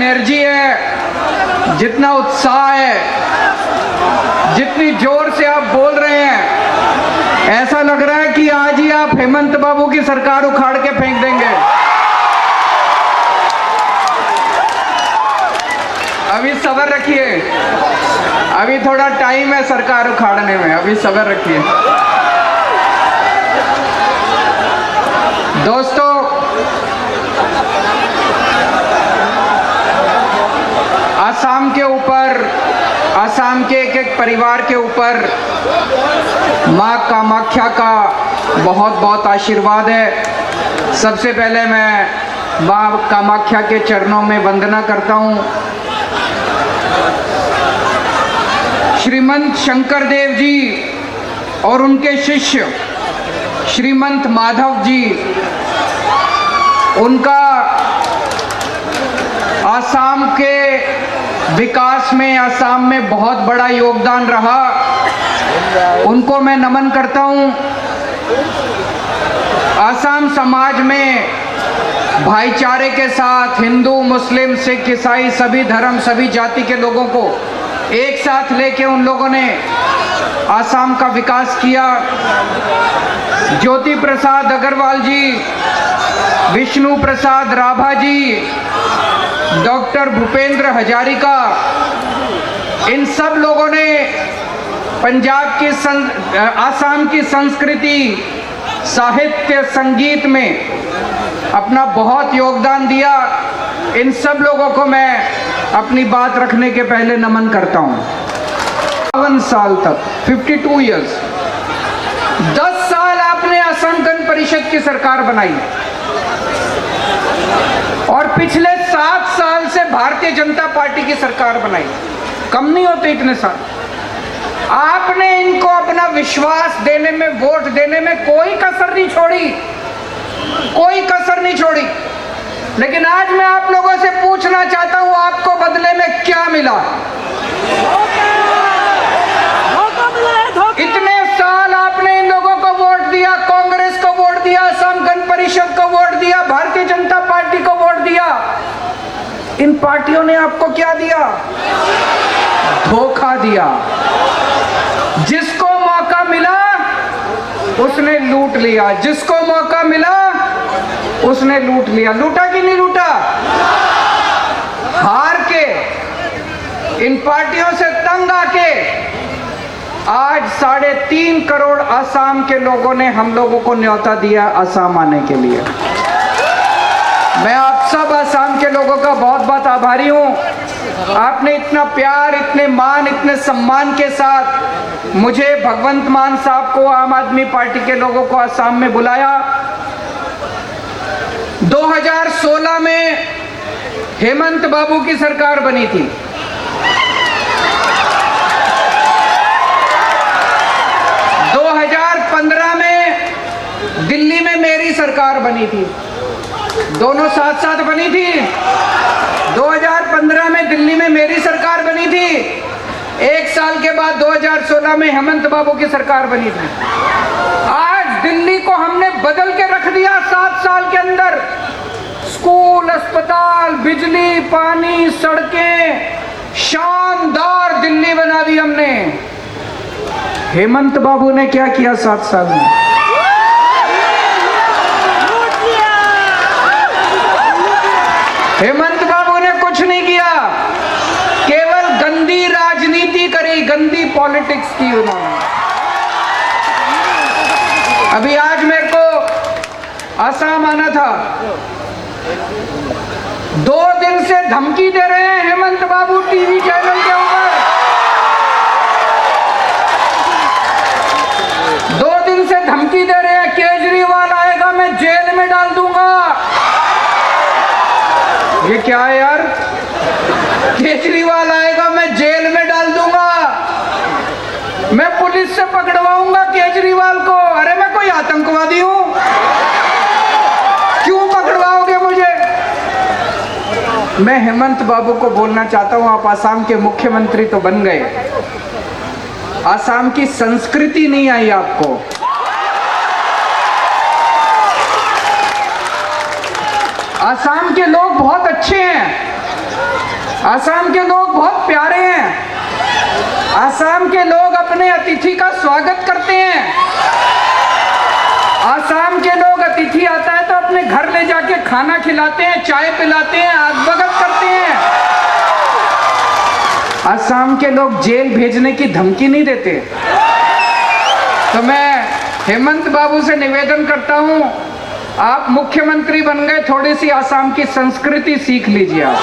Energy है, जितना उत्साह है, जितनी जोर से आप बोल रहे हैं, ऐसा लग रहा है कि आज ही आप हेमंत बाबू की सरकार उखाड़ के फेंक देंगे। अभी सब्र रखिए, अभी थोड़ा टाइम है सरकार उखाड़ने में, अभी सब्र रखिए। दोस्तों, असम के ऊपर, असम के एक एक परिवार के ऊपर माँ कामाख्या का बहुत बहुत आशीर्वाद है। सबसे पहले मैं माँ कामाख्या के चरणों में वंदना करता हूँ। श्रीमंत शंकर देव जी और उनके शिष्य श्रीमंत माधव जी, उनका असम के विकास में, असम में बहुत बड़ा योगदान रहा, उनको मैं नमन करता हूं। असम समाज में भाईचारे के साथ हिंदू, मुस्लिम, सिख, ईसाई, सभी धर्म, सभी जाति के लोगों को एक साथ लेके उन लोगों ने असम का विकास किया। ज्योति प्रसाद अग्रवाल जी, विष्णु प्रसाद राभा जी, डॉक्टर भूपेंद्र हजारिका, इन सब लोगों ने पंजाब की असम की संस्कृति, साहित्य, संगीत में अपना बहुत योगदान दिया। इन सब लोगों को मैं अपनी बात रखने के पहले नमन करता हूं। 52 साल तक, 52 ईयर्स, 10 साल आपने असम गण परिषद की सरकार बनाई और पिछले 7 साल से भारतीय जनता पार्टी की सरकार बनाई। कम नहीं होते इतने साल। आपने इनको अपना विश्वास देने में, वोट देने में कोई कसर नहीं छोड़ी, कोई कसर नहीं छोड़ी। लेकिन आज मैं आप लोगों से पूछना चाहता हूं, आपको बदले में क्या मिला? इतने साल आपने इन लोगों को वोट दिया, कांग्रेस को वोट दिया, असम गण परिषद को वोट दिया, भारतीय जनता पार्टी को वोट दिया। इन पार्टियों ने आपको क्या दिया? धोखा दिया। जिसको मौका मिला उसने लूट लिया, जिसको मौका मिला उसने लूट लिया। लूटा कि नहीं लूटा? हार के, इन पार्टियों से तंग आके आज 3.5 करोड़ असम के लोगों ने हम लोगों को न्योता दिया असम आने के लिए। मैं आप सब असम के लोगों का बहुत बहुत आभारी हूं। आपने इतना प्यार, इतने मान, इतने सम्मान के साथ मुझे, भगवंत मान साहब को, आम आदमी पार्टी के लोगों को असम में बुलाया। 2016 में हेमंत बाबू की सरकार बनी थी। 2015 में दिल्ली में मेरी सरकार बनी थी, दोनों साथ साथ बनी थी। 2015 में दिल्ली में मेरी सरकार बनी थी, 1 साल के बाद 2016 में हेमंत बाबू की सरकार बनी थी। आज दिल्ली को हमने बदल के रख दिया 7 साल के अंदर। स्कूल, अस्पताल, बिजली, पानी, सड़कें, शानदार दिल्ली बना दी हमने। हेमंत बाबू ने क्या किया 7 साल में? हेमंत बाबू ने कुछ नहीं किया, केवल गंदी राजनीति करी, गंदी पॉलिटिक्स की उन्होंने। अभी आज मेरे को असम आना था, 2 दिन से धमकी दे रहे हैं हेमंत बाबू टीवी चैनल के ऊपर। 2 दिन से धमकी दे रहे हैं, केजरीवाल आएगा मैं जेल में डाल दूंगा। ये क्या है यार? केजरीवाल आएगा मैं जेल में डाल दूंगा, मैं पुलिस से पकड़वाऊंगा केजरीवाल को। अरे मैं कोई आतंकवादी हूं? क्यों पकड़वाओगे मुझे? मैं हेमंत बाबू को बोलना चाहता हूं, आप असम के मुख्यमंत्री तो बन गए, असम की संस्कृति नहीं आई आपको। असम के लोग बहुत अच्छे हैं, असम के लोग बहुत प्यारे हैं। असम के लोग अपने अतिथि का स्वागत करते हैं। असम के लोग अतिथि आता है तो अपने घर ले जाके खाना खिलाते हैं, चाय पिलाते हैं, आगभगत करते हैं। असम के लोग जेल भेजने की धमकी नहीं देते। तो मैं हेमंत बाबू से निवेदन करता हूं, आप मुख्यमंत्री बन गए, थोड़ी सी असम की संस्कृति सीख लीजिए आप।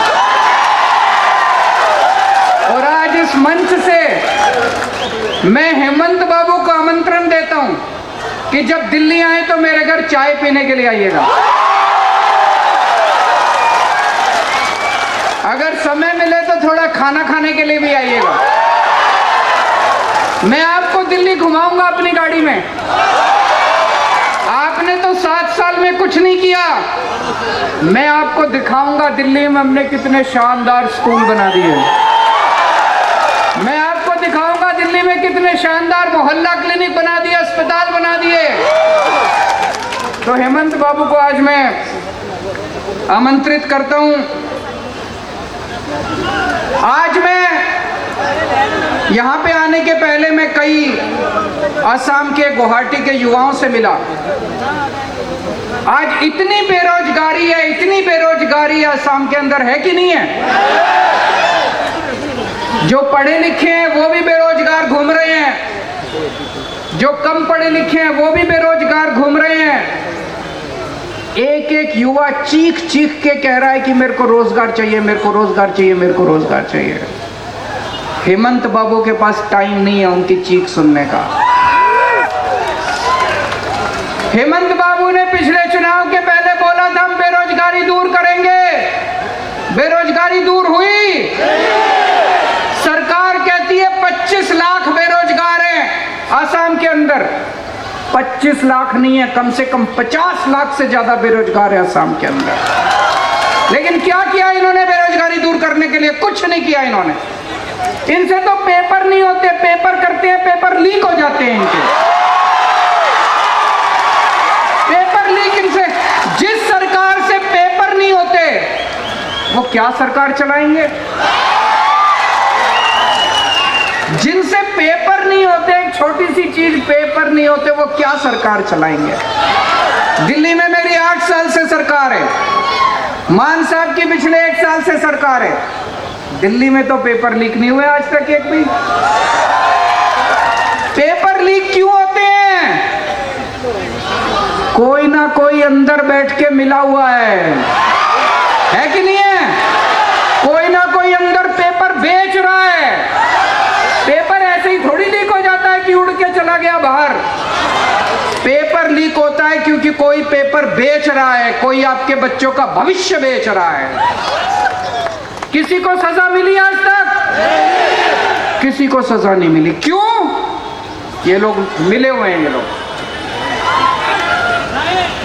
और आज इस मंच से मैं हेमंत बाबू को आमंत्रण देता हूं कि जब दिल्ली आए तो मेरे घर चाय पीने के लिए आइएगा। अगर समय मिले तो थोड़ा खाना खाने के लिए भी आइएगा। मैं आपको दिल्ली घुमाऊंगा अपनी गाड़ी में। आपने तो 7 साल में कुछ नहीं किया, मैं आपको दिखाऊंगा दिल्ली में हमने कितने शानदार स्कूल बना दिए। मैं आपको दिखाऊंगा दिल्ली में कितने शानदार मोहल्ला क्लिनिक बना दिए, अस्पताल बना दिए। तो हेमंत बाबू को आज मैं आमंत्रित करता हूं। आज मैं यहाँ पे आने के पहले मैं कई असम के गुवाहाटी के युवाओं से मिला। आज इतनी बेरोजगारी है, इतनी बेरोजगारी है असम के अंदर, है कि नहीं है? जो पढ़े लिखे हैं वो भी बेरोजगार घूम रहे हैं, जो कम पढ़े लिखे हैं वो भी बेरोजगार घूम रहे हैं। एक एक युवा चीख चीख के कह रहा है कि मेरे को रोजगार चाहिए, मेरे को रोजगार चाहिए, मेरे को रोजगार चाहिए। हेमंत बाबू के पास टाइम नहीं है उनकी चीख सुनने का। हेमंत बाबू ने पिछले चुनाव के पहले बोला था हम बेरोजगारी दूर करेंगे। बेरोजगारी दूर हुई? सरकार कहती है 25 लाख बेरोजगार हैं असम के अंदर। 25 लाख नहीं है, कम से कम 50 लाख से ज्यादा बेरोजगार है असम के अंदर। लेकिन क्या किया इन्होंने बेरोजगारी दूर करने के लिए? कुछ नहीं किया इन्होंने। इनसे तो पेपर नहीं होते, पेपर करते हैं, पेपर लीक हो जाते हैं इनके। पेपर लीक इनसे। जिस सरकार से पेपर नहीं होते वो क्या सरकार चलाएंगे? जिनसे पेपर नहीं होते, एक छोटी सी चीज पेपर नहीं होते, वो क्या सरकार चलाएंगे? दिल्ली में मेरी 8 साल से सरकार है, मान साहब की पिछले 1 साल से सरकार है। दिल्ली में तो पेपर लीक नहीं हुए आज तक एक भी। पेपर लीक क्यों होते हैं? कोई ना कोई अंदर बैठ के मिला हुआ है कि नहीं है? कोई ना कोई अंदर पेपर बेच रहा है। पेपर ऐसे ही थोड़ी लीक हो जाता है कि उड़ के चला गया बाहर। पेपर लीक होता है क्योंकि कोई पेपर बेच रहा है, कोई आपके बच्चों का भविष्य बेच रहा है। किसी को सजा मिली आज तक? किसी को सजा नहीं मिली। क्यों? ये लोग मिले हुए हैं। ये लोग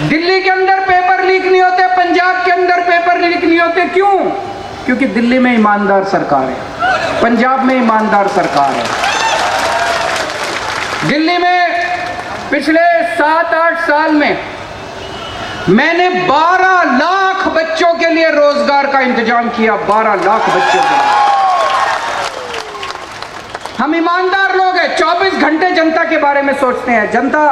दिल्ली के अंदर पेपर लीक नहीं होते, पंजाब के अंदर पेपर लीक नहीं होते। क्यों? क्योंकि दिल्ली में ईमानदार सरकार है, पंजाब में ईमानदार सरकार है। दिल्ली में पिछले 7-8 साल में मैंने 12 लाख बच्चों के लिए रोजगार का इंतजाम किया। 12 लाख बच्चों के लिए। हम ईमानदार लोग हैं, 24 घंटे जनता के बारे में सोचते हैं। जनता,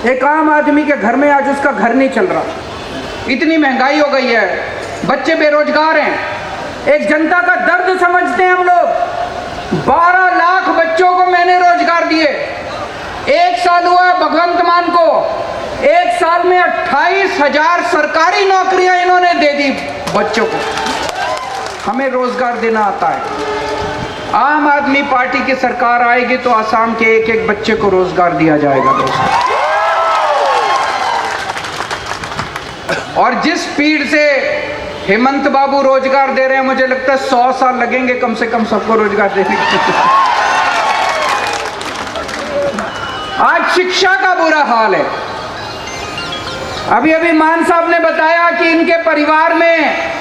एक आम आदमी के घर में आज उसका घर नहीं चल रहा, इतनी महंगाई हो गई है, बच्चे बेरोजगार हैं। एक जनता का दर्द समझते हैं हम लोग। 12 लाख बच्चों को मैंने रोजगार दिए। 1 साल हुआ भगवंत मान को, 1 साल में 28,000 सरकारी नौकरियां इन्होंने दे दी बच्चों को। हमें रोजगार देना आता है। आम आदमी पार्टी की सरकार आएगी तो असम के एक एक बच्चे को रोजगार दिया जाएगा दोस्तों। और जिस स्पीड से हेमंत बाबू रोजगार दे रहे हैं, मुझे लगता है 100 साल लगेंगे कम से कम सबको रोजगार देने के। आज शिक्षा का बुरा हाल है। अभी अभी मान साहब ने बताया कि इनके परिवार में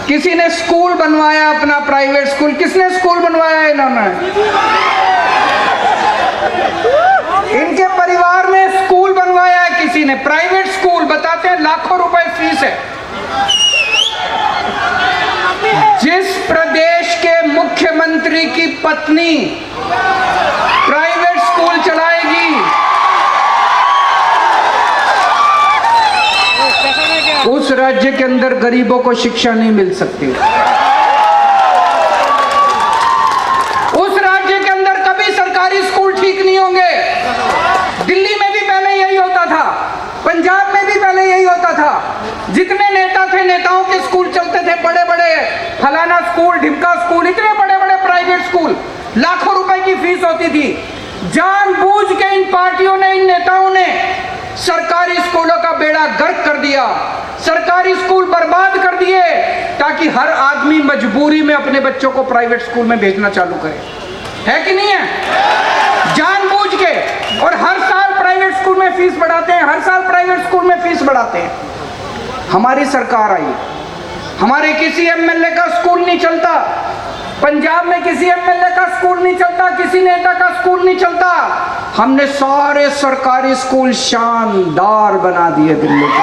किसी ने स्कूल बनवाया, अपना प्राइवेट स्कूल। किसने स्कूल बनवाया? इन्होंने। इनके परिवार में स्कूल बनवाया है किसी ने, प्राइवेट स्कूल। बताते हैं लाखों रुपए फीस है। जिस पत्नी प्राइवेट स्कूल चलाएगी, उस राज्य के अंदर गरीबों को शिक्षा नहीं मिल सकती। उस राज्य के अंदर कभी सरकारी स्कूल ठीक नहीं होंगे। दिल्ली में भी पहले यही होता था, पंजाब में भी पहले यही होता था। जितने नेता थे, नेताओं के स्कूल चलते थे, बड़े बड़े फलाना स्कूल, ढिमका स्कूल, इतने बड़े बड़े प्राइवेट स्कूल, लाखों रुपए की फीस होती थी। जानबूझ के इन पार्टियों ने, इन नेताओं ने सरकारी स्कूलों का बेड़ा गर्क कर दिया, सरकारी स्कूल बर्बाद कर दिए, ताकि हर आदमी मजबूरी में अपने बच्चों को प्राइवेट स्कूल में भेजना चालू करे। है कि नहीं है? जानबूझ के। और हर साल प्राइवेट स्कूल में फीस बढ़ाते हैं, हर साल प्राइवेट स्कूल में फीस बढ़ाते हैं। हमारी सरकार आई, हमारे किसी एमएलए का स्कूल नहीं चलता, पंजाब में किसी एमएलए का स्कूल नहीं चलता, किसी नेता का स्कूल नहीं चलता। हमने सारे सरकारी स्कूल शानदार बना दिए दिल्ली के।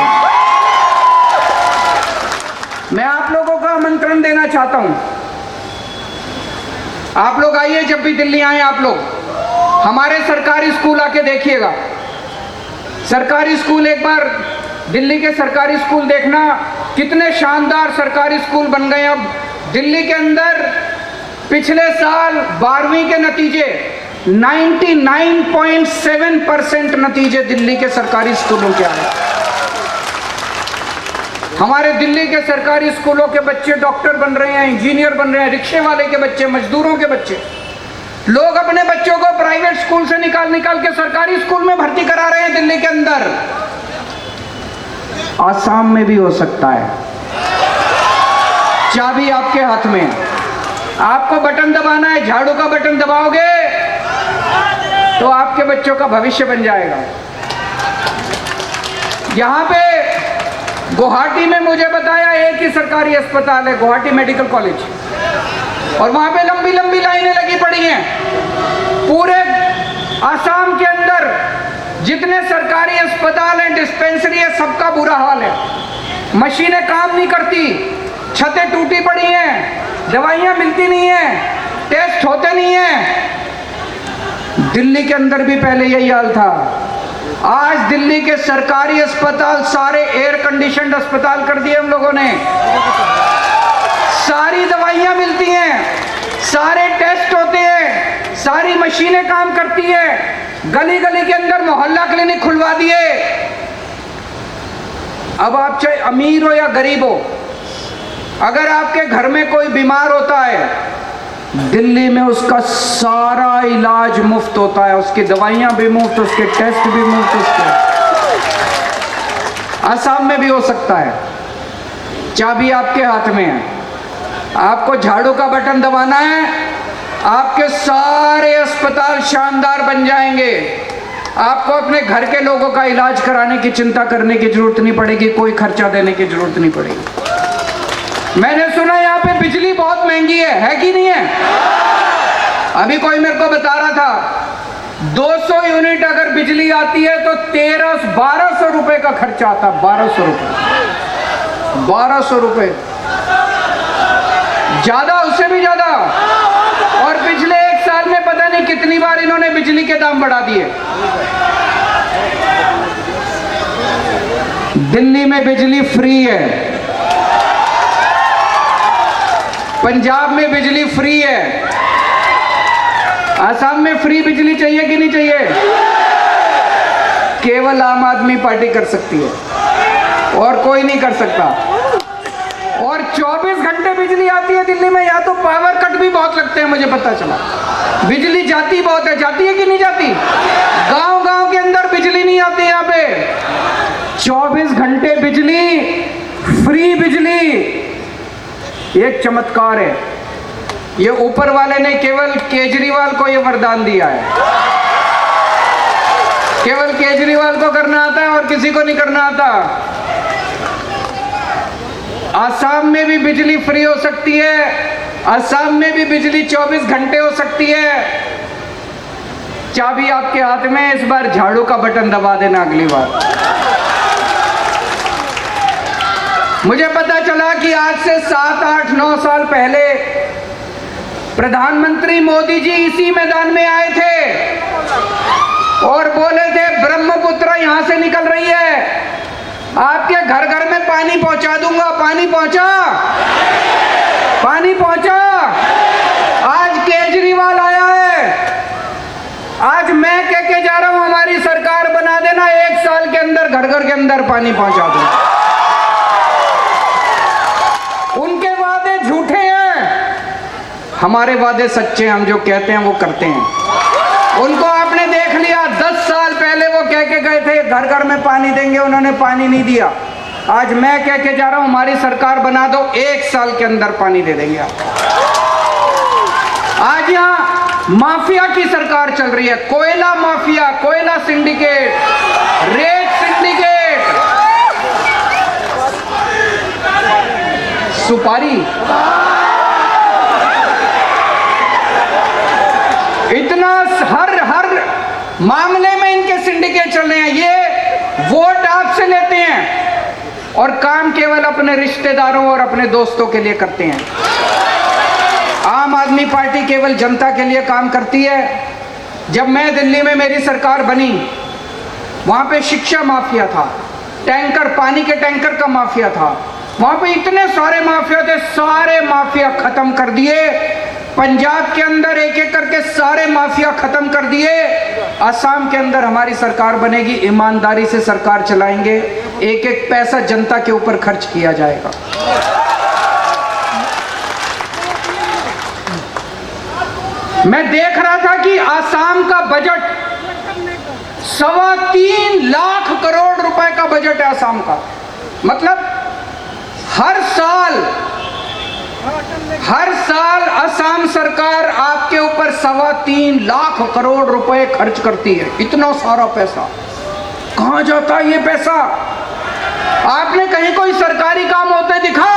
मैं आप लोगों का आमंत्रण देना चाहता हूं, आप लोग आइए, जब भी दिल्ली आए आप लोग हमारे सरकारी स्कूल आके देखिएगा। सरकारी स्कूल, एक बार दिल्ली के सरकारी स्कूल देखना, कितने शानदार सरकारी स्कूल बन गए। अब दिल्ली के अंदर पिछले साल 12वीं के नतीजे 99.7% नतीजे दिल्ली के सरकारी स्कूलों के आए। हमारे दिल्ली के सरकारी स्कूलों के बच्चे डॉक्टर बन रहे हैं, इंजीनियर बन रहे हैं, रिक्शे वाले के बच्चे, मजदूरों के बच्चे। लोग अपने बच्चों को प्राइवेट स्कूल से निकाल निकाल के सरकारी स्कूल में भर्ती करा रहे हैं दिल्ली के अंदर। आसाम में भी हो सकता है। चाबी आपके हाथ में, आपको बटन दबाना है, झाड़ू का बटन दबाओगे तो आपके बच्चों का भविष्य बन जाएगा। यहां पे गुवाहाटी में मुझे बताया एक ही सरकारी अस्पताल है, गुवाहाटी मेडिकल कॉलेज, और वहां पे लंबी लंबी लाइनें लगी पड़ी हैं। पूरे आसाम के अंदर जितने सरकारी अस्पताल हैं, डिस्पेंसरी है, सबका बुरा हाल है। मशीनें काम नहीं करती, छतें टूटी पड़ी हैं, दवाइयां मिलती नहीं हैं, टेस्ट होते नहीं हैं। दिल्ली के अंदर भी पहले यही हाल था। आज दिल्ली के सरकारी अस्पताल सारे एयर कंडीशनड अस्पताल कर दिए हम लोगों ने। सारी दवाइयां मिलती हैं, सारे टेस्ट होते हैं, सारी मशीनें काम करती है। गली गली के अंदर मोहल्ला क्लिनिक खुलवा दिए। अब आप चाहे अमीर हो या गरीब हो, अगर आपके घर में कोई बीमार होता है, दिल्ली में उसका सारा इलाज मुफ्त होता है, उसकी दवाइयां भी मुफ्त, उसके टेस्ट भी मुफ्त। उसके आसाम में भी हो सकता है। चाबी आपके हाथ में है, आपको झाड़ू का बटन दबाना है, आपके सारे अस्पताल शानदार बन जाएंगे। आपको अपने घर के लोगों का इलाज कराने की चिंता करने की जरूरत नहीं पड़ेगी, कोई खर्चा देने की जरूरत नहीं पड़ेगी। मैंने सुना यहाँ पे बिजली बहुत महंगी है कि नहीं है? अभी कोई मेरे को बता रहा था 200 यूनिट अगर बिजली आती है तो 1200 रुपए का खर्चा आता। 1200 रुपए, 1200 रुपए, ज्यादा, उससे भी ज्यादा। और पिछले एक साल में पता नहीं कितनी बार इन्होंने बिजली के दाम बढ़ा दिए। दिल्ली में बिजली फ्री है, पंजाब में बिजली फ्री है, आसाम में फ्री बिजली चाहिए कि नहीं चाहिए? केवल आम आदमी पार्टी कर सकती है और कोई नहीं कर सकता। और 24 घंटे बिजली आती है दिल्ली में। या तो पावर कट भी बहुत लगते हैं, मुझे पता चला। बिजली जाती बहुत है, जाती है कि नहीं जाती? गांव गांव के अंदर बिजली नहीं आती। यहाँ पे 24 घंटे बिजली, फ्री बिजली, एक चमत्कार है। ये ऊपर वाले ने केवल केजरीवाल को ये वरदान दिया है। केवल केजरीवाल को करना आता है और किसी को नहीं करना आता। आसाम में भी बिजली फ्री हो सकती है, आसाम में भी बिजली 24 घंटे हो सकती है। चाबी आपके हाथ में, इस बार झाड़ू का बटन दबा देना अगली बार। मुझे पता चला कि आज से 7, 8, 9 साल पहले प्रधानमंत्री मोदी जी इसी मैदान में आए थे और बोले थे ब्रह्मपुत्र यहां से निकल रही है, आपके घर घर में पानी पहुंचा दूंगा। पानी पहुंचा? पानी पहुंचा? आज केजरीवाल आया है, आज मैं कह के जा रहा हूं हमारी सरकार बना देना, 1 साल के अंदर घर घर के अंदर पानी पहुंचा दूंगा। उनके वादे झूठे हैं, हमारे वादे सच्चे हैं। हम जो कहते हैं वो करते हैं। उनको आपने देख लिया, 10 साल पहले वो कह के गए थे घर घर में पानी देंगे, उन्होंने पानी नहीं दिया। आज मैं कह के जा रहा हूं हमारी सरकार बना दो, 1 साल के अंदर पानी दे देंगे आप। आज यहां माफिया की सरकार चल रही है, कोयला माफिया, कोयला सिंडिकेट, रेत सिंडिकेट, सुपारी, इतना हर मामले में इनके सिंडिकेट चल रहे हैं। ये वोट आपसे लेते हैं और काम केवल अपने रिश्तेदारों और अपने दोस्तों के लिए करते हैं। आम आदमी पार्टी केवल जनता के लिए काम करती है। जब मैं दिल्ली में मेरी सरकार बनी, वहां पे शिक्षा माफिया था, टैंकर, पानी के टैंकर का माफिया था, वहां पे इतने सारे माफिया थे, सारे माफिया खत्म कर दिए। पंजाब के अंदर एक एक करके सारे माफिया खत्म कर दिए। असम के अंदर हमारी सरकार बनेगी, ईमानदारी से सरकार चलाएंगे, एक एक पैसा जनता के ऊपर खर्च किया जाएगा। मैं देख रहा था कि असम का बजट 3.25 लाख करोड़ रुपए का बजट है असम का। मतलब हर साल असम सरकार आपके ऊपर 3.25 लाख करोड़ रुपए खर्च करती है। इतना सारा पैसा कहां जाता है ये पैसा? आपने कहीं कोई सरकारी काम होते दिखा?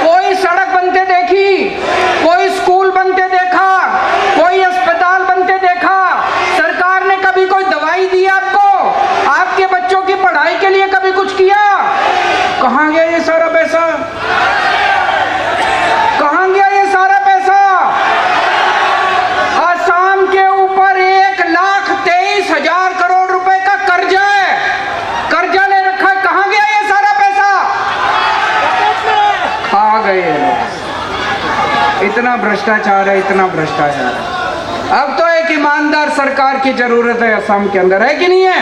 कोई सड़क बनते देखी? कोई स्कूल बनते देखा? कोई अस्पताल बनते देखा? सरकार ने कभी कोई दवाई दी आपको? आपके बच्चों की पढ़ाई के लिए कभी कुछ किया? कहां गया ये सारा पैसा? कहां गया ये सारा पैसा? असम के ऊपर 1,23,000 करोड़ रुपए का कर्जा है, कर्जा ले रखा है। कहां गया ये सारा पैसा? खा गए लोग। इतना भ्रष्टाचार है, इतना भ्रष्टाचार है। अब तो एक ईमानदार सरकार की जरूरत है असम के अंदर, है कि नहीं है?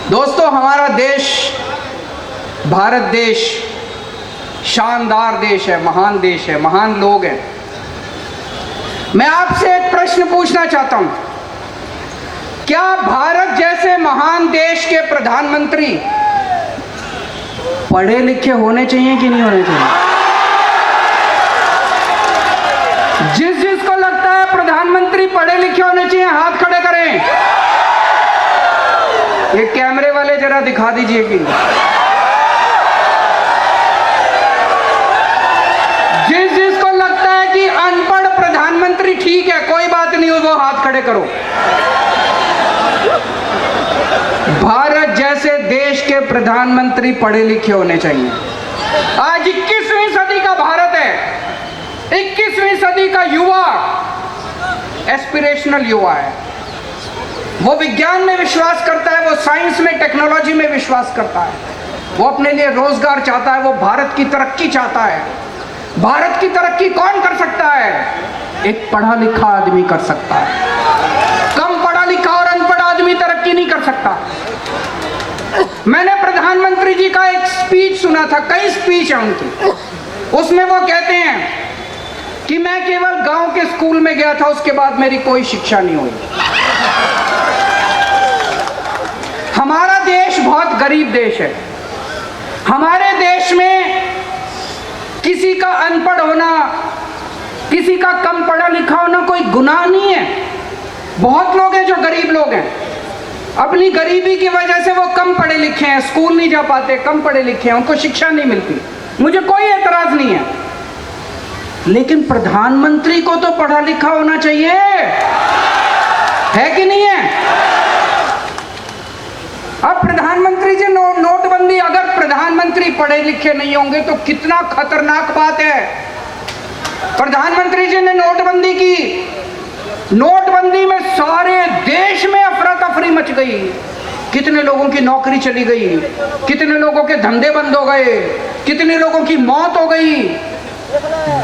दोस्तों, हमारा देश, भारत देश शानदार देश है, महान देश है, महान लोग हैं। मैं आपसे एक प्रश्न पूछना चाहता हूं, क्या भारत जैसे महान देश के प्रधानमंत्री पढ़े लिखे होने चाहिए कि नहीं होने चाहिए? जिसको लगता है प्रधानमंत्री पढ़े लिखे होने चाहिए, हाथ खड़े करें। ये कैमरे वाले जरा दिखा दीजिए कि जिसको लगता है कि अनपढ़ प्रधानमंत्री ठीक है, कोई बात नहीं, वो हाथ खड़े करो। भारत जैसे देश के प्रधानमंत्री पढ़े लिखे होने चाहिए। आज 21वीं सदी का भारत है, 21वीं सदी का युवा एस्पिरेशनल युवा है। वो विज्ञान में विश्वास करता है, वो साइंस में, टेक्नोलॉजी में विश्वास करता है, वो अपने लिए रोजगार चाहता है, वो भारत की तरक्की चाहता है। भारत की तरक्की कौन कर सकता है? एक पढ़ा लिखा आदमी कर सकता है। कम पढ़ा लिखा और अनपढ़ आदमी तरक्की नहीं कर सकता। मैंने प्रधानमंत्री जी का एक स्पीच सुना था, कई स्पीच है उनकी, उसमें वो कहते हैं कि मैं केवल गांव के स्कूल में गया था, उसके बाद मेरी कोई शिक्षा नहीं हुई। हमारा देश बहुत गरीब देश है। हमारे देश में किसी का अनपढ़ होना, किसी का कम पढ़ा लिखा होना कोई गुनाह नहीं है। बहुत लोग हैं जो गरीब लोग हैं, अपनी गरीबी की वजह से वो कम पढ़े लिखे हैं, स्कूल नहीं जा पाते, कम पढ़े लिखे हैं, उनको शिक्षा नहीं मिलती। मुझे कोई एतराज नहीं है, लेकिन प्रधानमंत्री को तो पढ़ा लिखा होना चाहिए, है कि नहीं है? अब प्रधानमंत्री जी नोटबंदी, अगर प्रधानमंत्री पढ़े लिखे नहीं होंगे तो कितना खतरनाक बात है। प्रधानमंत्री जी ने नोटबंदी की। नोटबंदी में सारे देश में अफरा तफरी मच गई। कितने लोगों की नौकरी चली गई, कितने लोगों के धंधे बंद हो गए, कितने लोगों की मौत हो गई।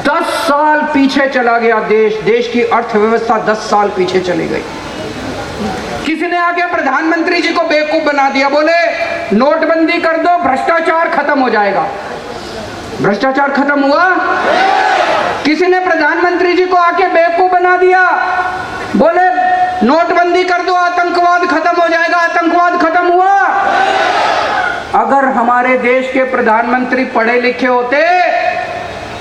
10 साल पीछे चला गया देश की अर्थव्यवस्था 10 साल पीछे चली गई। किसी ने आके प्रधानमंत्री जी को बेवकूफ बना दिया, बोले नोटबंदी कर दो, भ्रष्टाचार खत्म हो जाएगा। भ्रष्टाचार खत्म हुआ? किसी ने प्रधानमंत्री जी को आके बेवकूफ बना दिया, बोले नोटबंदी कर दो, आतंकवाद खत्म हो जाएगा। आतंकवाद खत्म हुआ? अगर हमारे देश के प्रधानमंत्री पढ़े लिखे होते,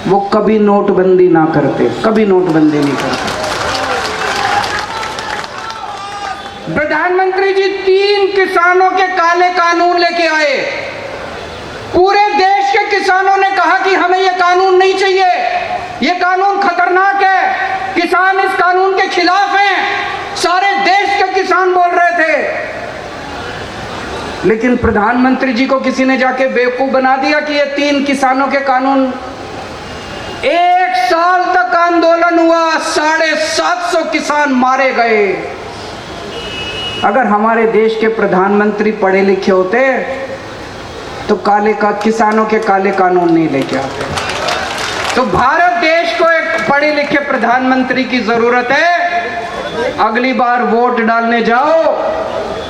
वो कभी नोटबंदी ना करते, कभी नोटबंदी नहीं करते। प्रधानमंत्री जी 3 किसानों के काले कानून लेके आए। पूरे देश के किसानों ने कहा कि हमें यह कानून नहीं चाहिए, यह कानून खतरनाक है, किसान इस कानून के खिलाफ हैं। सारे देश के किसान बोल रहे थे, लेकिन प्रधानमंत्री जी को किसी ने जाके बेवकूफ बना दिया कि ये 3 किसानों के कानून। 1 साल तक आंदोलन हुआ, 750 किसान मारे गए। अगर हमारे देश के प्रधानमंत्री पढ़े लिखे होते तो किसानों के काले कानून नहीं लेके आते। तो भारत देश को एक पढ़े लिखे प्रधानमंत्री की जरूरत है। अगली बार वोट डालने जाओ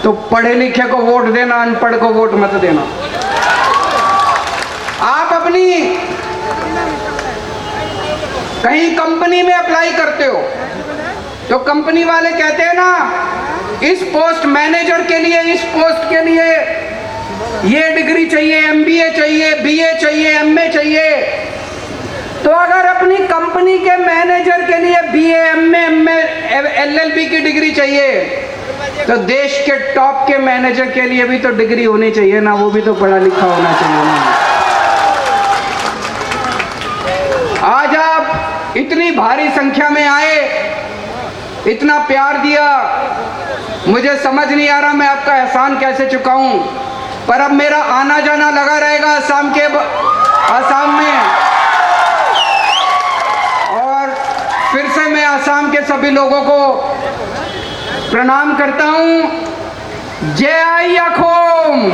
तो पढ़े लिखे को वोट देना, अनपढ़ को वोट मत देना। आप अपनी कहीं कंपनी में अप्लाई करते हो तो कंपनी वाले कहते हैं ना, इस पोस्ट मैनेजर के लिए, इस पोस्ट के लिए ये डिग्री चाहिए, MBA चाहिए, BA चाहिए, MA चाहिए। तो अगर अपनी कंपनी के मैनेजर के लिए BA, MA, LLB की डिग्री चाहिए, तो देश के टॉप के मैनेजर के लिए भी तो डिग्री होनी चाहिए ना, वो भी तो पढ़ा लिखा होना चाहिए ना। आज आप इतनी भारी संख्या में आए, इतना प्यार दिया, मुझे समझ नहीं आ रहा मैं आपका एहसान कैसे चुकाऊं। पर अब मेरा आना जाना लगा रहेगा आसाम में, और फिर से मैं आसाम के सभी लोगों को प्रणाम करता हूं। जय आई अखोम।